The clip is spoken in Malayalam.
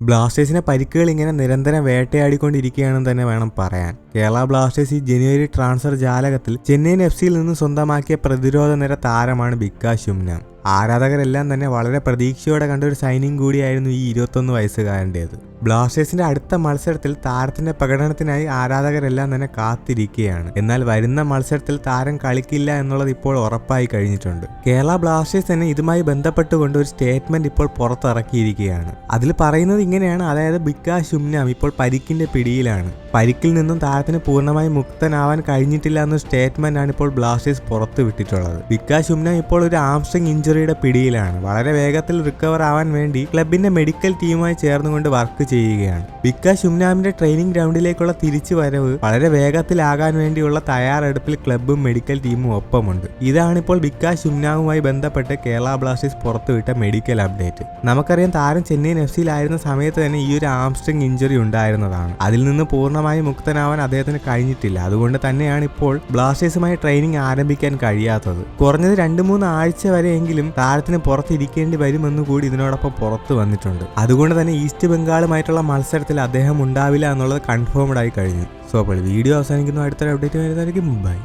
ബ്ലാസ്റ്റേഴ്സിനെ പരിക്കുകൾ ഇങ്ങനെ നിരന്തരം വേട്ടയാടിക്കൊണ്ടിരിക്കുകയാണെന്ന് തന്നെ വേണം പറയാൻ. കേരള ബ്ലാസ്റ്റേഴ്സ് ഈ ജനുവരി ട്രാൻസ്ഫർ ജാലകത്തിൽ ചെന്നൈയിൻ എഫ്സിയിൽ നിന്ന് സ്വന്തമാക്കിയ പ്രതിരോധ നിര താരമാണ് വികാസ് ശുംനാം. ആരാധകരെല്ലാം തന്നെ വളരെ പ്രതീക്ഷയോടെ കണ്ട ഒരു സൈനിങ് കൂടിയായിരുന്നു ഈ 21 വയസ്സുകാരൻ്റേത്. ബ്ലാസ്റ്റേഴ്സിന്റെ അടുത്ത മത്സരത്തിൽ താരത്തിന്റെ പ്രകടനത്തിനായി ആരാധകരെല്ലാം തന്നെ കാത്തിരിക്കുകയാണ്. എന്നാൽ വരുന്ന മത്സരത്തിൽ താരം കളിക്കില്ല എന്നുള്ളത് ഇപ്പോൾ ഉറപ്പായി കഴിഞ്ഞിട്ടുണ്ട്. കേരള ബ്ലാസ്റ്റേഴ്സ് തന്നെ ഇതുമായി ബന്ധപ്പെട്ടുകൊണ്ട് ഒരു സ്റ്റേറ്റ്മെന്റ് ഇപ്പോൾ പുറത്തിറക്കിയിരിക്കുകയാണ്. അതിൽ പറയുന്നത് ഇങ്ങനെയാണ്, അതായത് വികാസ് ശുംനാം ഇപ്പോൾ പരിക്കിന്റെ പിടിയിലാണ്. പരിക്കിൽ നിന്നും താരത്തിന് പൂർണ്ണമായി മുക്തനാവാൻ കഴിഞ്ഞിട്ടില്ല എന്ന സ്റ്റേറ്റ്മെന്റ് ആണ് ഇപ്പോൾ ബ്ലാസ്റ്റേഴ്സ് പുറത്തു വിട്ടിട്ടുള്ളത്. വികാസ് ശുംനാം ഇപ്പോൾ ഒരു ആംസ്ട്രിങ് ഇഞ്ചുറിയുടെ പിടിയിലാണ്. വളരെ വേഗത്തിൽ റിക്കവർ ആവാൻ വേണ്ടി ക്ലബിന്റെ മെഡിക്കൽ ടീമുമായി ചേർന്നുകൊണ്ട് വർക്ക് ചെയ്യുകയാണ്. വികാസ് ശുംനാമിന്റെ ട്രെയിനിങ് ഗ്രൗണ്ടിലേക്കുള്ള തിരിച്ചു വരവ് വളരെ വേഗത്തിലാകാൻ വേണ്ടിയുള്ള തയ്യാറെടുപ്പിൽ ക്ലബും മെഡിക്കൽ ടീമും ഒപ്പമുണ്ട്. ഇതാണിപ്പോൾ വികാസ് ശുംനാമുമായി ബന്ധപ്പെട്ട് കേരള ബ്ലാസ്റ്റേഴ്സ് പുറത്തുവിട്ട മെഡിക്കൽ അപ്ഡേറ്റ്. നമുക്കറിയാം, താരം ചെന്നൈയിൻ എഫ്സിയിലായിരുന്ന സമയത്ത് തന്നെ ഈ ഒരു ആംസ്ട്രിങ് ഇഞ്ചുറി ഉണ്ടായിരുന്നതാണ്. അതിൽ നിന്ന് പൂർണ്ണമായി മുക്തനാവാൻ അദ്ദേഹത്തിന് കഴിഞ്ഞിട്ടില്ല. അതുകൊണ്ട് തന്നെയാണ് ഇപ്പോൾ ബ്ലാസ്റ്റേഴ്സുമായി ട്രെയിനിങ് ആരംഭിക്കാൻ കഴിയാത്തത്. കുറഞ്ഞത് 2-3 ആഴ്ച വരെയെങ്കിലും താരത്തിന് പുറത്തിരിക്കേണ്ടി വരുമെന്ന് കൂടി ഇതിനോടൊപ്പം പുറത്തു വന്നിട്ടുണ്ട്. അതുകൊണ്ട് തന്നെ ഈസ്റ്റ് ബംഗാളുമായിട്ടുള്ള മത്സരത്തിൽ അദ്ദേഹം ഉണ്ടാവില്ല എന്നുള്ളത് കൺഫേംഡ് ആയി കഴിഞ്ഞു. സോ അപ്പോൾ വീഡിയോ അവസാനിക്കുന്നു. അടുത്തൊരു അപ്ഡേറ്റ് വരുന്നതായിരിക്കും. ബൈ.